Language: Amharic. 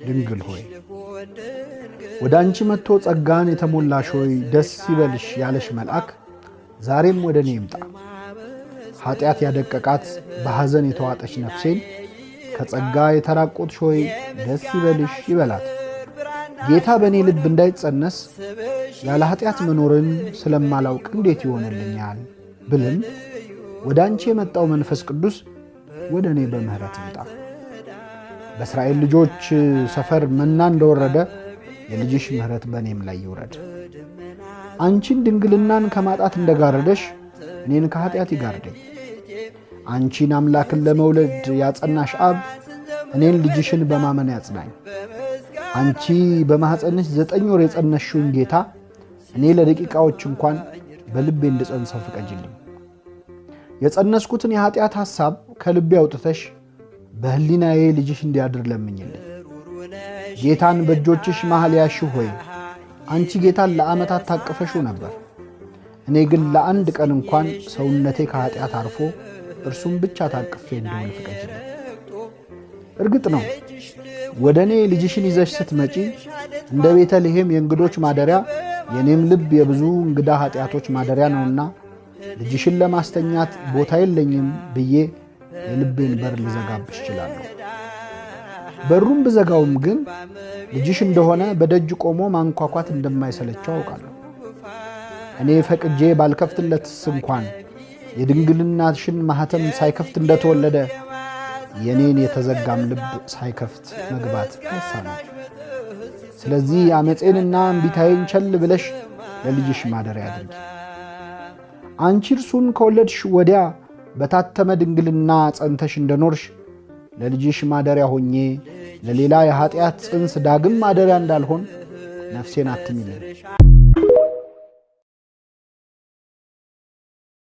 ድንግል ሆይ ወደ አንቺ መጥቶ ጸጋን የተሞላሽ ሆይ ደስ ይበልሽ ያለሽ መልአክ ዛሬም ወደ እኔ ይምጣ። ኃጢአት ያደቀቃት በሐዘን የተዋጠች ነፍሴን ከጸጋ የተራቆትሽ ሆይ ደስ ይበልሽ ይበላት። ጌታ በእኔ ልብ እንዳይጸነስ ያለ ኃጢአት መኖርን ስለማላውቅ እንዴት ይሆንልኛል ብልም ወደ አንቺ የመጣው መንፈስ ቅዱስ ወደ እኔ በምህረት ይምጣ። በእስራኤል ልጆች ሰፈር መና እንደወረደ የልጅሽ ምህረት በእኔም ላይ ይውረድ። አንቺን ድንግልናን ከማጣት እንደጋረደሽ እኔን ከኃጢአት ይጋርደኝ። አንቺን አምላክን ለመውለድ ያጸናሽ አብ እኔን ልጅሽን በማመን ያጽናኝ። አንቺ በማኅፀንሽ 9 ወር የጸነሽውን ጌታ እኔ ለደቂቃዎች እንኳን በልቤ እንድጸንሰው ፍቀጅልኝ። የጸነስኩትን የኃጢአት ሐሳብ ከልቤ አውጥተሽ በህሊናዬ ልጅሽ እንዲያድር ለምኝልኝ። ጌታን በእጆችሽ መሃል ያሽው ሆይ አንቺ ጌታን ለዓመታት ታቅፈሽው ነበር። እኔ ግን ለአንድ ቀን እንኳን ሰውነቴ ከኃጢአት አርፎ እርሱም ብቻ ታቅፌ እንደሆነ ፍቀጅልኝ። እርግጥ ነው ወደ እኔ ልጅሽን ይዘሽ ስትመጪ እንደ ቤተልሔም የእንግዶች ማደሪያ የኔም ልብ የብዙ እንግዳ ኃጢአቶች ማደሪያ ነውና ልጅሽን ለማስተኛት ቦታ የለኝም ብዬ የልቤን በር ልዘጋብሽ እችላለሁ። በሩን ብዘጋውም ግን ልጅሽ እንደሆነ በደጅ ቆሞ ማንኳኳት እንደማይሰለቸው አውቃለሁ። እኔ ፈቅጄ ባልከፍትለትስ እንኳን የድንግልናሽን ማኅተም ሳይከፍት እንደተወለደ የኔን የተዘጋም ልብ ሳይከፍት መግባት አይሳነው። ስለዚህ አመፄንና እምቢታዬን ቸል ብለሽ ለልጅሽ ማደሪያ አድርጊ። አንቺ እርሱን ከወለድሽ ወዲያ በታተመ ድንግልና ጸንተሽ እንደኖርሽ ለልጅሽ ማደሪያ ሆኜ ለሌላ የኃጢአት ጽንስ ዳግም ማደሪያ እንዳልሆን ነፍሴን አትሚልኝ።